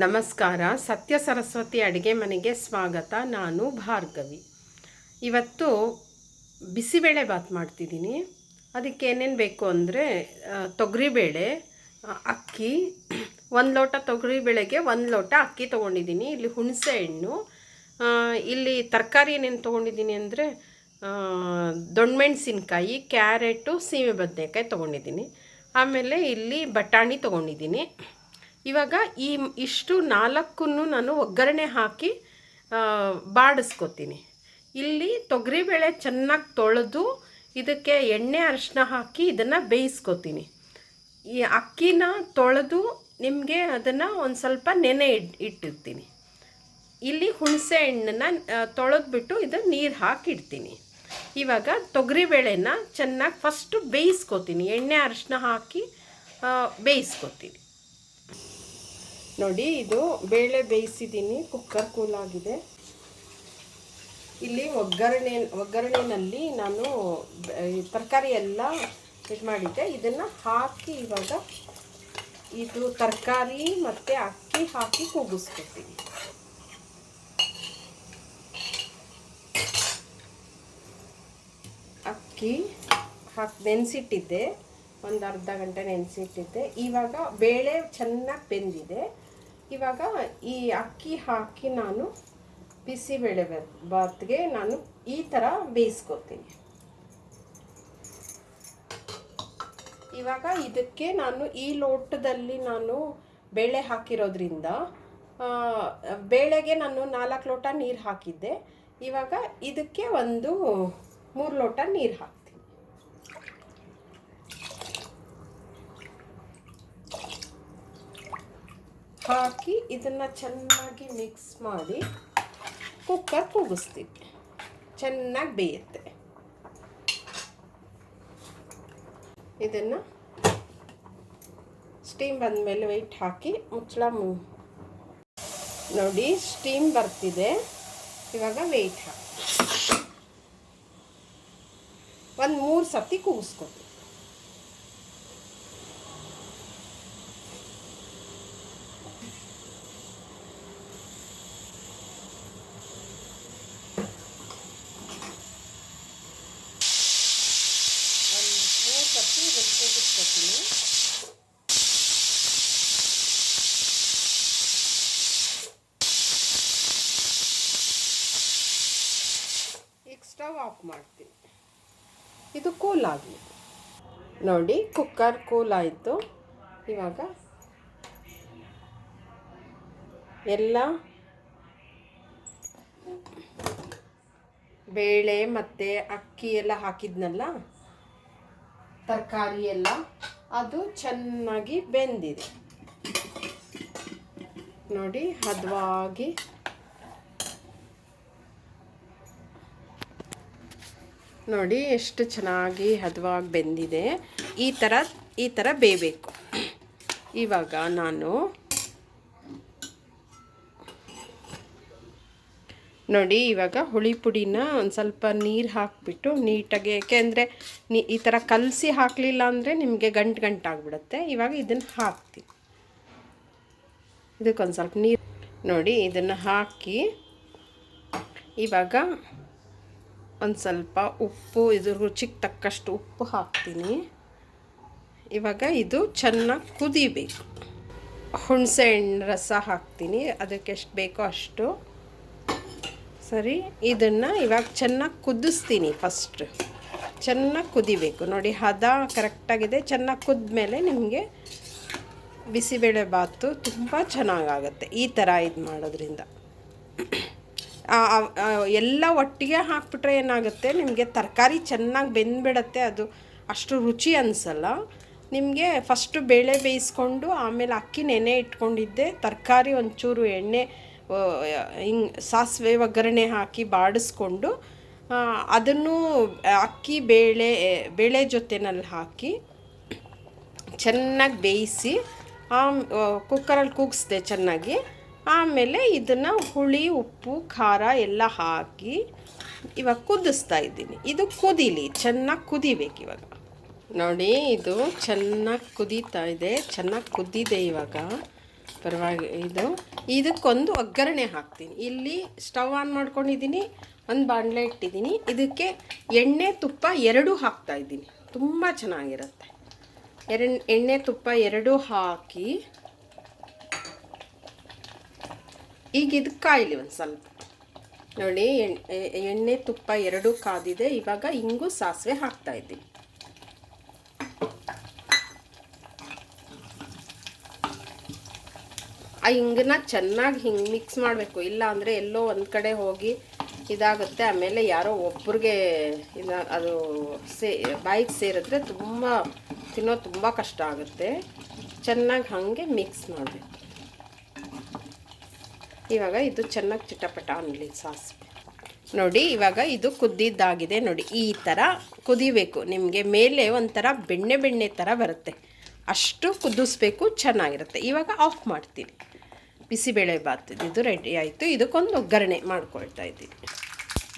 ನಮಸ್ಕಾರ. ಸತ್ಯ ಸರಸ್ವತಿ ಅಡುಗೆ ಮನೆಗೆ ಸ್ವಾಗತ. ನಾನು ಭಾರ್ಗವಿ. ಇವತ್ತು ಬಿಸಿಬೇಳೆ ಬಾತ್ ಮಾಡ್ತಿದ್ದೀನಿ. ಅದಕ್ಕೆ ಏನೇನು ಬೇಕು ಅಂದರೆ ತೊಗರಿಬೇಳೆ, ಅಕ್ಕಿ, 1 ಲೋಟ ತೊಗರಿಬೇಳೆಗೆ 1 ಲೋಟ ಅಕ್ಕಿ ತೊಗೊಂಡಿದ್ದೀನಿ. ಇಲ್ಲಿ ಹುಣಸೆ ಹಣ್ಣು, ಇಲ್ಲಿ ತರಕಾರಿ ಏನೇನು ತೊಗೊಂಡಿದ್ದೀನಿ ಅಂದರೆ ದೊಣ್ಣಮೆಣಸಿನ್ಕಾಯಿ, ಕ್ಯಾರೆಟು, ಸೀಮೆ ಬದನೆಕಾಯಿ ತೊಗೊಂಡಿದ್ದೀನಿ. ಆಮೇಲೆ ಇಲ್ಲಿ ಬಟಾಣಿ ತೊಗೊಂಡಿದ್ದೀನಿ. ಇವಾಗ ಇಷ್ಟು 4ಕ್ಕೂ ನಾನು ಒಗ್ಗರಣೆ ಹಾಕಿ ಬಾಡಿಸ್ಕೊತೀನಿ. ಇಲ್ಲಿ ತೊಗರಿಬೇಳೆ ಚೆನ್ನಾಗಿ ತೊಳೆದು ಇದಕ್ಕೆ ಎಣ್ಣೆ ಅರಿಶಿನ ಹಾಕಿ ಇದನ್ನು ಬೇಯಿಸ್ಕೊತೀನಿ. ಈ ಅಕ್ಕಿನ ತೊಳೆದು ನಿಮಗೆ ಅದನ್ನು ಒಂದು ಸ್ವಲ್ಪ ನೆನೆ ಇಟ್ಟಿರ್ತೀನಿ. ಇಲ್ಲಿ ಹುಣಸೆ ಹಣ್ಣನ್ನು ತೊಳೆದ್ಬಿಟ್ಟು ಇದು ನೀರು ಹಾಕಿಡ್ತೀನಿ. ಇವಾಗ ತೊಗರಿಬೇಳೆನ ಚೆನ್ನಾಗಿ ಫಸ್ಟು ಬೇಯಿಸ್ಕೊತೀನಿ. ಎಣ್ಣೆ ಅರಿಶಿನ ಹಾಕಿ ಬೇಯಿಸ್ಕೊತೀನಿ. ನೋಡಿ, ಇದು ಬೇಳೆ ಬೇಯಿಸಿದ್ದೀನಿ. ಕುಕ್ಕರ್ ಕೂಲಾಗಿದೆ. ಇಲ್ಲಿ ಒಗ್ಗರಣೆನಲ್ಲಿ ನಾನು ತರಕಾರಿ ಎಲ್ಲ ಇದು ಮಾಡಿದ್ದೆ. ಇದನ್ನು ಹಾಕಿ ಇವಾಗ ಇದು ತರಕಾರಿ ಮತ್ತು ಅಕ್ಕಿ ಹಾಕಿ ಕೂಗಿಸ್ಕೊತೀನಿ. ಅಕ್ಕಿ ಹಾಕಿ ನೆನೆಸಿಟ್ಟಿದ್ದೆ, ಒಂದು ಅರ್ಧ ಗಂಟೆ ನೆನೆಸಿಟ್ಟಿದ್ದೆ. ಇವಾಗ ಬೇಳೆ ಚೆನ್ನಾಗಿ ಬೆಂದಿದೆ. ಇವಾಗ ಈ ಅಕ್ಕಿ ಹಾಕಿ ನಾನು ಬಿಸಿಬೇಳೆ ಬಾತ್ಗೆ ನಾನು ಈ ಥರ ಬೇಯಿಸ್ಕೊತೀನಿ. ಇವಾಗ ಇದಕ್ಕೆ ನಾನು ಈ ಲೋಟದಲ್ಲಿ ನಾನು ಬೇಳೆ ಹಾಕಿರೋದ್ರಿಂದ ಬೇಳೆಗೆ ನಾನು 4 ಲೋಟ ನೀರು ಹಾಕಿದ್ದೆ. ಇವಾಗ ಇದಕ್ಕೆ ಒಂದು 3 ಲೋಟ ನೀರು ಹಾಕ್ತೀನಿ. ಹಾಕಿ ಇದನ್ನು ಚೆನ್ನಾಗಿ ಮಿಕ್ಸ್ ಮಾಡಿ ಕುಕ್ಕರ್ ಕೂಗಿಸ್ತೀವಿ. ಚೆನ್ನಾಗಿ ಬೇಯುತ್ತೆ. ಇದನ್ನು ಸ್ಟೀಮ್ ಬಂದಮೇಲೆ ವೆಯ್ಟ್ ಹಾಕಿ ಮುಚ್ಚಳ ನೋಡಿ, ಸ್ಟೀಮ್ ಬರ್ತಿದೆ. ಇವಾಗ ವೆಯ್ಟ್ ಹಾಕಿ ಒಂದು 3 ಸತಿ ಕೂಗಿಸ್ಕೊತೀವಿ. ಈಗ ಸ್ಟವ್ ಆಫ್ ಮಾಡ್ತೀನಿ. ಇದು ಕೂಲ್ ಆಗಲಿ. ನೋಡಿ, ಕುಕ್ಕರ್ ಕೂಲ್ ಆಯಿತು. ಇವಾಗ ಎಲ್ಲ ಬೇಳೆ ಮತ್ತು ಅಕ್ಕಿ ಎಲ್ಲ ಹಾಕಿದ್ನಲ್ಲ, ತರಕಾರಿ ಎಲ್ಲ, ಅದು ಚೆನ್ನಾಗಿ ಬೆಂದಿದೆ. ನೋಡಿ, ಹದವಾಗಿ ನೋಡಿ ಎಷ್ಟು ಚೆನ್ನಾಗಿ ಹದವಾಗಿ ಬೆಂದಿದೆ. ಈ ಥರ ಬೇಯಬೇಕು. ಇವಾಗ ನಾನು ನೋಡಿ, ಇವಾಗ ಹುಳಿ ಪುಡಿನ ಒಂದು ಸ್ವಲ್ಪ ನೀರು ಹಾಕಿಬಿಟ್ಟು ನೀಟಾಗಿ, ಏಕೆಂದರೆ ಈ ಥರ ಕಲಸಿ ಹಾಕಲಿಲ್ಲ ಅಂದರೆ ನಿಮಗೆ ಗಂಟಾಗ್ಬಿಡುತ್ತೆ. ಇವಾಗ ಇದನ್ನು ಹಾಕ್ತೀನಿ. ಇದಕ್ಕೊಂದು ಸ್ವಲ್ಪ ನೀರು ನೋಡಿ, ಇದನ್ನು ಹಾಕಿ ಇವಾಗ ಒಂದು ಸ್ವಲ್ಪ ಉಪ್ಪು, ಇದು ರುಚಿಗೆ ತಕ್ಕಷ್ಟು ಉಪ್ಪು ಹಾಕ್ತೀನಿ. ಇವಾಗ ಇದು ಚೆನ್ನಾಗಿ ಕುದಿಬೇಕು. ಹುಣಸೆ ಹಣ್ಣು ರಸ ಹಾಕ್ತೀನಿ, ಅದಕ್ಕೆ ಎಷ್ಟು ಬೇಕೋ ಅಷ್ಟು. ಸರಿ, ಇದನ್ನು ಇವಾಗ ಚೆನ್ನಾಗಿ ಕುದಿಸ್ತೀನಿ. ಫಸ್ಟ್ ಚೆನ್ನಾಗಿ ಕುದಿಬೇಕು. ನೋಡಿ, ಹದ ಕರೆಕ್ಟಾಗಿದೆ. ಚೆನ್ನಾಗಿ ಕುದ್ಮೇಲೆ ನಿಮಗೆ ಬಿಸಿಬೇಳೆ ಬಾತು ತುಂಬ ಚೆನ್ನಾಗಾಗುತ್ತೆ. ಈ ಥರ ಇದು ಮಾಡೋದ್ರಿಂದ ಎಲ್ಲ ಒಟ್ಟಿಗೆ ಹಾಕ್ಬಿಟ್ರೆ ಏನಾಗುತ್ತೆ, ನಿಮಗೆ ತರಕಾರಿ ಚೆನ್ನಾಗಿ ಬೆಂದ್ಬಿಡತ್ತೆ. ಅದು ಅಷ್ಟು ರುಚಿ ಅನಿಸಲ್ಲ ನಿಮಗೆ. ಫಸ್ಟು ಬೇಳೆ ಬೇಯಿಸ್ಕೊಂಡು ಆಮೇಲೆ ಅಕ್ಕಿ ನೆನೆ ಇಟ್ಕೊಂಡಿದ್ದೆ, ತರಕಾರಿ ಒಂಚೂರು ಎಣ್ಣೆ ಹಿಂಗೆ ಸಾಸಿವೆ ಒಗ್ಗರಣೆ ಹಾಕಿ ಬಾಡಿಸ್ಕೊಂಡು ಅದನ್ನು ಅಕ್ಕಿ ಬೇಳೆ ಜೊತೆನಲ್ಲಿ ಹಾಕಿ ಚೆನ್ನಾಗಿ ಬೇಯಿಸಿ ಕುಕ್ಕರಲ್ಲಿ ಕೂಗಿಸ್ದೆ ಚೆನ್ನಾಗಿ. ಆಮೇಲೆ ಇದನ್ನು ಹುಳಿ, ಉಪ್ಪು, ಖಾರ ಎಲ್ಲ ಹಾಕಿ ಇವಾಗ ಕುದಿಸ್ತಾ ಇದ್ದೀನಿ. ಇದು ಕುದೀಲಿ, ಚೆನ್ನಾಗಿ ಕುದಿಬೇಕು. ಇವಾಗ ನೋಡಿ, ಇದು ಚೆನ್ನಾಗಿ ಕುದೀತಾ ಇದೆ. ಚೆನ್ನಾಗಿ ಕುದ್ದಿದೆ. ಇವಾಗ ಪರವಾಗಿ ಇದಕ್ಕೊಂದು ಒಗ್ಗರಣೆ ಹಾಕ್ತೀನಿ. ಇಲ್ಲಿ ಸ್ಟವ್ ಆನ್ ಮಾಡ್ಕೊಂಡಿದ್ದೀನಿ, ಒಂದು ಬಾಣಲೆ ಇಟ್ಟಿದ್ದೀನಿ. ಇದಕ್ಕೆ ಎಣ್ಣೆ ತುಪ್ಪ ಎರಡೂ ಹಾಕ್ತಾಯಿದ್ದೀನಿ. ತುಂಬ ಚೆನ್ನಾಗಿರುತ್ತೆ. ಎಣ್ಣೆ ತುಪ್ಪ ಎರಡೂ ಹಾಕಿ ಈಗ ಇದು ಕಾಯಲಿ ಒಂದು ಸ್ವಲ್ಪ. ನೋಡಿ, ಎಣ್ಣೆ ತುಪ್ಪ ಎರಡೂ ಕಾದಿದೆ. ಇವಾಗ ಇಂಗು ಸಾಸಿವೆ ಹಾಕ್ತಾಯಿದ್ದೀನಿ. ಆ ಹಿಂಗನ್ನ ಚೆನ್ನಾಗಿ ಹಿಂಗೆ ಮಿಕ್ಸ್ ಮಾಡಬೇಕು, ಇಲ್ಲ ಅಂದರೆ ಎಲ್ಲೋ ಒಂದು ಕಡೆ ಹೋಗಿ ಇದಾಗುತ್ತೆ. ಆಮೇಲೆ ಯಾರೋ ಒಬ್ರಿಗೆ ಅದು ಬಾಯಿಗೆ ಸೇರಿದ್ರೆ ತಿನ್ನೋದು ತುಂಬ ಕಷ್ಟ ಆಗುತ್ತೆ. ಚೆನ್ನಾಗಿ ಹಾಗೆ ಮಿಕ್ಸ್ ಮಾಡಬೇಕು. ಇವಾಗ ಇದು ಚೆನ್ನಾಗಿ ಚಿಟಪಟ ಅನ್ನಲಿ ಸಾಸಿವೆ. ನೋಡಿ, ಇವಾಗ ಇದು ಕುದ್ದಿದ್ದಾಗಿದೆ. ನೋಡಿ, ಈ ಥರ ಕುದಿಬೇಕು. ನಿಮಗೆ ಮೇಲೆ ಒಂಥರ ಬೆಣ್ಣೆ ಥರ ಬರುತ್ತೆ, ಅಷ್ಟು ಕುದಿಸ್ಬೇಕು. ಚೆನ್ನಾಗಿರುತ್ತೆ. ಇವಾಗ ಆಫ್ ಮಾಡ್ತೀನಿ. ಬಿಸಿಬೇಳೆ ಬಾತ್ ಇದು ರೆಡಿ ಆಯಿತು. ಇದಕ್ಕೊಂದು ಒಗ್ಗರಣೆ ಮಾಡ್ಕೊಳ್ತಾ ಇದ್ದೀನಿ.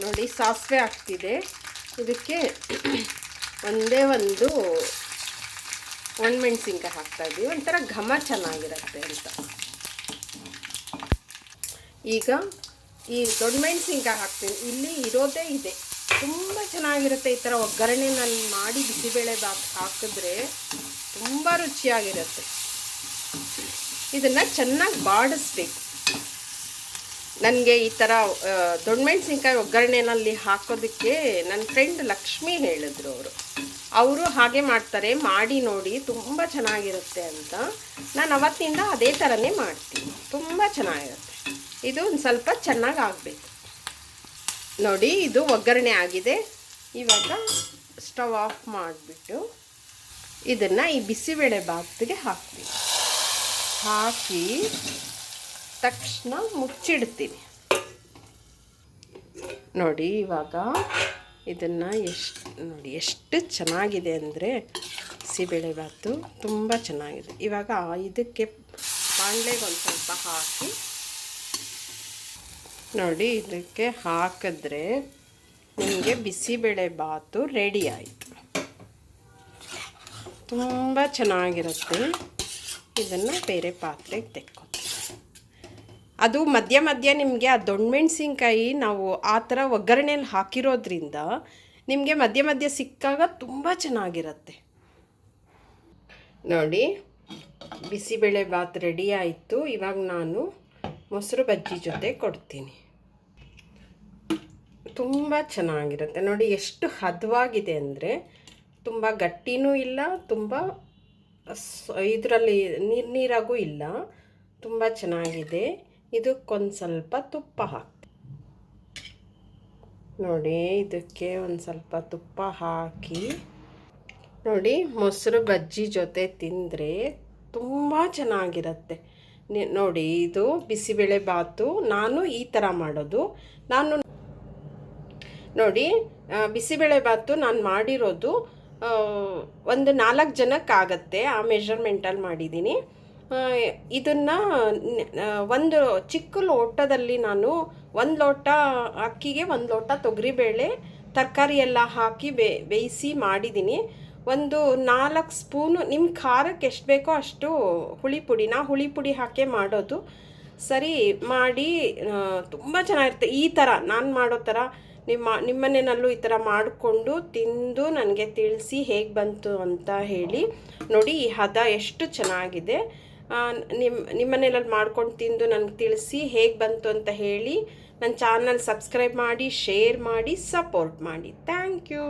ನೋಡಿ, ಸಾಸಿವೆ ಆಗ್ತಿದೆ. ಇದಕ್ಕೆ ಒಂದೇ ಒಂದು ಒಣಮೆಣ್ಸಿನ್ಕಾಯಿ ಹಾಕ್ತಾಯಿದ್ದೀವಿ, ಒಂಥರ ಘಮ ಚೆನ್ನಾಗಿರುತ್ತೆ ಅಂತ. ಈಗ ಈ ದೊಡ್ಡ ಮೆಣಸಿನ್ಕಾಯಿ ಹಾಕ್ತೀನಿ. ಇಲ್ಲಿ ಇರೋದೇ ಇದೆ, ತುಂಬ ಚೆನ್ನಾಗಿರುತ್ತೆ. ಈ ಥರ ಒಗ್ಗರಣೆನಲ್ಲಿ ಮಾಡಿ ಬಿಸಿಬೇಳೆ ಬಾತ್ ಹಾಕಿದ್ರೆ ತುಂಬ ರುಚಿಯಾಗಿರುತ್ತೆ. ಇದನ್ನು ಚೆನ್ನಾಗಿ ಬಾಡಿಸ್ಬೇಕು. ನನಗೆ ಈ ಥರ ದೊಡ್ಡ ಮೆಣಸಿನ್ಕಾಯಿ ಒಗ್ಗರಣೆನಲ್ಲಿ ಹಾಕೋದಕ್ಕೆ ನನ್ನ ಫ್ರೆಂಡ್ ಲಕ್ಷ್ಮಿ ಹೇಳಿದ್ರು. ಅವರು ಹಾಗೆ ಮಾಡ್ತಾರೆ, ಮಾಡಿ ನೋಡಿ ತುಂಬ ಚೆನ್ನಾಗಿರುತ್ತೆ ಅಂತ. ನಾನು ಅವತ್ತಿಂದ ಅದೇ ಥರನೇ ಮಾಡ್ತೀನಿ. ತುಂಬ ಚೆನ್ನಾಗಿರುತ್ತೆ. ಇದು ಒಂದು ಸ್ವಲ್ಪ ಚೆನ್ನಾಗಿ ಆಗಬೇಕು. ನೋಡಿ, ಇದು ಒಗ್ಗರಣೆ ಆಗಿದೆ. ಇವಾಗ ಸ್ಟವ್ ಆಫ್ ಮಾಡಿಬಿಟ್ಟು ಇದನ್ನು ಈ ಬಿಸಿಬೇಳೆ ಬಾತ್ಗೆ ಹಾಕ್ತೀನಿ. ಹಾಕಿ ತಕ್ಷಣ ಮುಚ್ಚಿಡ್ತೀನಿ. ನೋಡಿ, ಇವಾಗ ಇದನ್ನು ಎಷ್ಟು ಚೆನ್ನಾಗಿದೆ ಅಂದರೆ ಬಿಸಿಬೇಳೆ ಬಾತು ತುಂಬ ಚೆನ್ನಾಗಿದೆ. ಇವಾಗ ಇದಕ್ಕೆ ಬಾಣಲೆಗೆ ಒಂದು ಸ್ವಲ್ಪ ಹಾಕಿ ನೋಡಿ, ಇದಕ್ಕೆ ಹಾಕಿದ್ರೆ ನಿಮಗೆ ಬಿಸಿಬೇಳೆ ಬಾತು ರೆಡಿ ಆಯಿತು. ತುಂಬ ಚೆನ್ನಾಗಿರುತ್ತೆ. ಇದನ್ನು ಬೇರೆ ಪಾತ್ರೆಗೆ ತೆಕ್ಕೊತೀನಿ. ಅದು ಮಧ್ಯ ನಿಮಗೆ ಆ ದೊಣ್ಣೆ ಮೆಣಸಿನ್ಕಾಯಿ ನಾವು ಆ ಥರ ಒಗ್ಗರಣೆಯಲ್ಲಿ ಹಾಕಿರೋದ್ರಿಂದ ನಿಮಗೆ ಮಧ್ಯ ಸಿಕ್ಕಾಗ ತುಂಬ ಚೆನ್ನಾಗಿರುತ್ತೆ. ನೋಡಿ, ಬಿಸಿಬೇಳೆ ಬಾತ್ ರೆಡಿ ಆಯಿತು. ಇವಾಗ ನಾನು ಮೊಸರು ಬಜ್ಜಿ ಜೊತೆ ಕೊಡ್ತೀನಿ. ತುಂಬ ಚೆನ್ನಾಗಿರುತ್ತೆ. ನೋಡಿ, ಎಷ್ಟು ಹದವಾಗಿದೆ ಅಂದರೆ ತುಂಬ ಗಟ್ಟಿನೂ ಇಲ್ಲ, ತುಂಬ ಇದರಲ್ಲಿ ನೀರಾಗೂ ಇಲ್ಲ. ತುಂಬ ಚೆನ್ನಾಗಿದೆ. ಇದಕ್ಕೊಂದು ಸ್ವಲ್ಪ ತುಪ್ಪ ಹಾಕಿ ನೋಡಿ, ಇದಕ್ಕೆ ಒಂದು ಸ್ವಲ್ಪ ತುಪ್ಪ ಹಾಕಿ ನೋಡಿ, ಮೊಸರು ಬಜ್ಜಿ ಜೊತೆ ತಿಂದರೆ ತುಂಬ ಚೆನ್ನಾಗಿರುತ್ತೆ. ನೋಡಿ, ಇದು ಬಿಸಿಬೇಳೆ ಬಾತು ನಾನು ಈ ಥರ ಮಾಡೋದು. ನೋಡಿ, ಬಿಸಿಬೇಳೆ ಬಾತು ನಾನು ಮಾಡಿರೋದು ಒಂದು 4 ಜನಕ್ಕಾಗತ್ತೆ. ಆ ಮೆಷರ್ಮೆಂಟಲ್ಲಿ ಮಾಡಿದ್ದೀನಿ. ಇದನ್ನು ಒಂದು ಚಿಕ್ಕ ಲೋಟದಲ್ಲಿ ನಾನು 1 ಲೋಟ ಅಕ್ಕಿಗೆ 1 ಲೋಟ ತೊಗರಿಬೇಳೆ ತರಕಾರಿ ಎಲ್ಲ ಹಾಕಿ ಬೇಯಿಸಿ ಮಾಡಿದ್ದೀನಿ. ಒಂದು 4 ಸ್ಪೂನು ನಿಮ್ಮ ಖಾರಕ್ಕೆ ಎಷ್ಟು ಬೇಕೋ ಅಷ್ಟು ಹುಳಿ ಪುಡಿ, ನಾ ಹುಳಿ ಪುಡಿ ಹಾಕೇ ಮಾಡೋದು. ಸರಿ ಮಾಡಿ ತುಂಬ ಚೆನ್ನಾಗಿರುತ್ತೆ. ಈ ಥರ ನಾನು ಮಾಡೋ ಥರ ನಿಮ್ಮ ಮನೆಯಲ್ಲೂ ಈ ಥರ ಮಾಡಿಕೊಂಡು ತಿಂದು ನನಗೆ ತಿಳಿಸಿ ಹೇಗೆ ಬಂತು ಅಂತ ಹೇಳಿ. ನೋಡಿ, ಈ ಹದ ಎಷ್ಟು ಚೆನ್ನಾಗಿದೆ. ನಿಮ್ಮ ಮನೆಯಲ್ಲಿ ಮಾಡ್ಕೊಂಡು ತಿಂದು ನನಗೆ ತಿಳಿಸಿ ಹೇಗೆ ಬಂತು ಅಂತ ಹೇಳಿ. ನನ್ನ ಚಾನಲ್ ಸಬ್ಸ್ಕ್ರೈಬ್ ಮಾಡಿ, ಶೇರ್ ಮಾಡಿ, ಸಪೋರ್ಟ್ ಮಾಡಿ. Thank you.